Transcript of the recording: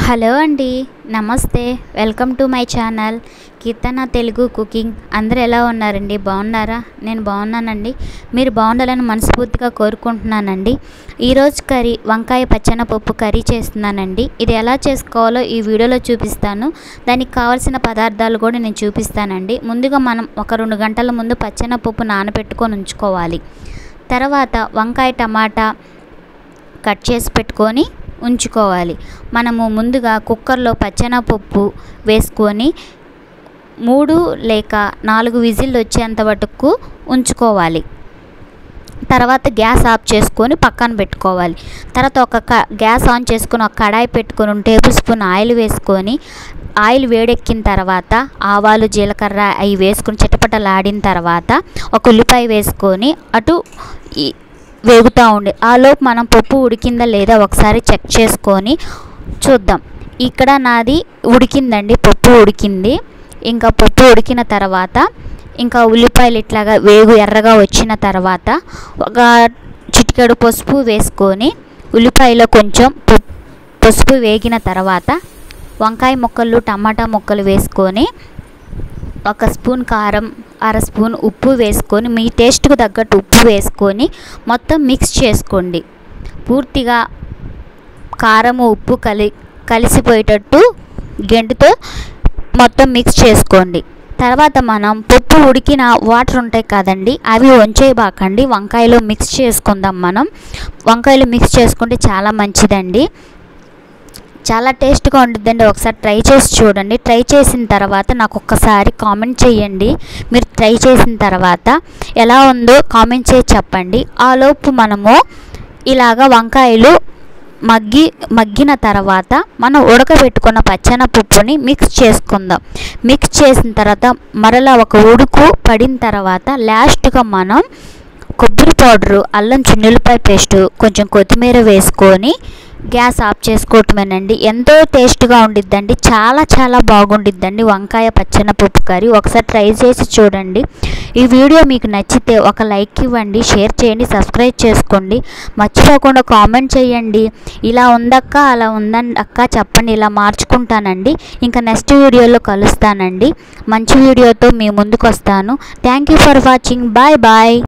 Hello అండి, నమస్తే. Welcome to my channel Keerthana Telugu cooking. అందరూ ఎలా ఉన్నారండి? బాగున్నారా? నేను బాగున్నానండి. మీరు బాగుండాలని మనస్ఫూర్తిగా కోరుకుంటున్నానండి. ఈరోజు కర్రీ వంకాయ పచ్చెనపప్పు కర్రీ చేస్తున్నానండి. ఇది ఎలా చేసుకోవాలో ఈ వీడియోలో చూపిస్తాను. దానికి కావాల్సిన పదార్థాలు కూడా నేను చూపిస్తానండి. ముందుగా మనం ఒక 2 గంటల ముందు పచ్చెనపప్పు నానబెట్టుకొని ఉంచుకోవాలి. తర్వాత వంకాయ టమాటా కట్ చేసి పెట్టుకొని ఉంచుకోవాలి. మనము ముందుగా కుక్కర్లో పచ్చెనపప్పు వేసుకొని 3 లేక 4 విజిల్లు వచ్చేంత వరకు ఉంచుకోవాలి. తర్వాత గ్యాస్ ఆఫ్ చేసుకొని పక్కన పెట్టుకోవాలి. తర్వాత గ్యాస్ ఆన్ చేసుకొని ఒక కడాయి పెట్టుకొని 1 టేబుల్ స్పూన్ ఆయిల్ వేసుకొని, ఆయిల్ వేడెక్కిన తర్వాత ఆవాలు జీలకర్ర అవి వేసుకొని చిటపటలాడిన తర్వాత ఒక ఉల్లిపాయ వేసుకొని అటు వేగుతూ ఉండి ఆలోపు మనం పప్పు ఉడికిందా లేదా ఒకసారి చెక్ చేసుకొని చూద్దాం. ఇక్కడ నాది ఉడికిందండి, పప్పు ఉడికింది. ఇంకా పప్పు ఉడికిన తర్వాత ఇంకా ఉల్లిపాయలు ఇట్లాగా ఎర్రగా వచ్చిన తర్వాత ఒక చిటికెడు పసుపు వేసుకొని ఉల్లిపాయలో కొంచెం పసుపు వేగిన తర్వాత వంకాయ ముక్కలు టమాటా ముక్కలు వేసుకొని 1 స్పూన్ కారం, 1/2 స్పూన్ ఉప్పు వేసుకొని మీ టేస్ట్కు తగ్గట్టు ఉప్పు వేసుకొని మొత్తం మిక్స్ చేసుకోండి. పూర్తిగా కారము ఉప్పు కలిసిపోయేటట్టు గెంటుతో మొత్తం మిక్స్ చేసుకోండి. తర్వాత మనం పప్పు ఉడికిన వాటర్ ఉంటాయి కదండి, అవి వంచేయబాకండి, వంకాయలో మిక్స్ చేసుకుందాం. మనం వంకాయలో మిక్స్ చేసుకుంటే చాలా మంచిదండి, చాలా టేస్ట్గా ఉంటుందండి. ఒకసారి ట్రై చేసి చూడండి. ట్రై చేసిన తర్వాత నాకు ఒక్కసారి కామెంట్ చేయండి. మీరు ట్రై చేసిన తర్వాత ఎలా ఉందో కామెంట్ చేసి చెప్పండి. ఆలోపు మనము ఇలాగ వంకాయలు మగ్గిన తర్వాత మనం ఉడకబెట్టుకున్న పచ్చెనపప్పుని మిక్స్ చేసుకుందాం. మిక్స్ చేసిన తర్వాత మరలా ఒక ఉడుకు పడిన తర్వాత లాస్ట్గా మనం కొబ్బరి పౌడరు, అల్లం చిన్నులపాయ పేస్టు, కొంచెం కొత్తిమీర వేసుకొని గ్యాస్ ఆఫ్ చేసుకోవటమేనండి. ఎంతో టేస్ట్గా ఉండిద్దండి, చాలా బాగుండిద్దండి వంకాయ పచ్చెనపప్పు కర్రీ. ఒకసారి ట్రై చేసి చూడండి. ఈ వీడియో మీకు నచ్చితే ఒక లైక్ ఇవ్వండి, షేర్ చేయండి, సబ్స్క్రైబ్ చేసుకోండి. మర్చిపోకుండా కామెంట్ చేయండి. ఇలా ఉందక్క, అలా ఉందండి అక్క చెప్పండి, ఇలా మార్చుకుంటానండి. ఇంకా నెక్స్ట్ వీడియోలో కలుస్తానండి. మంచి వీడియోతో మీ ముందుకు వస్తాను. Thank you for watching. Bye.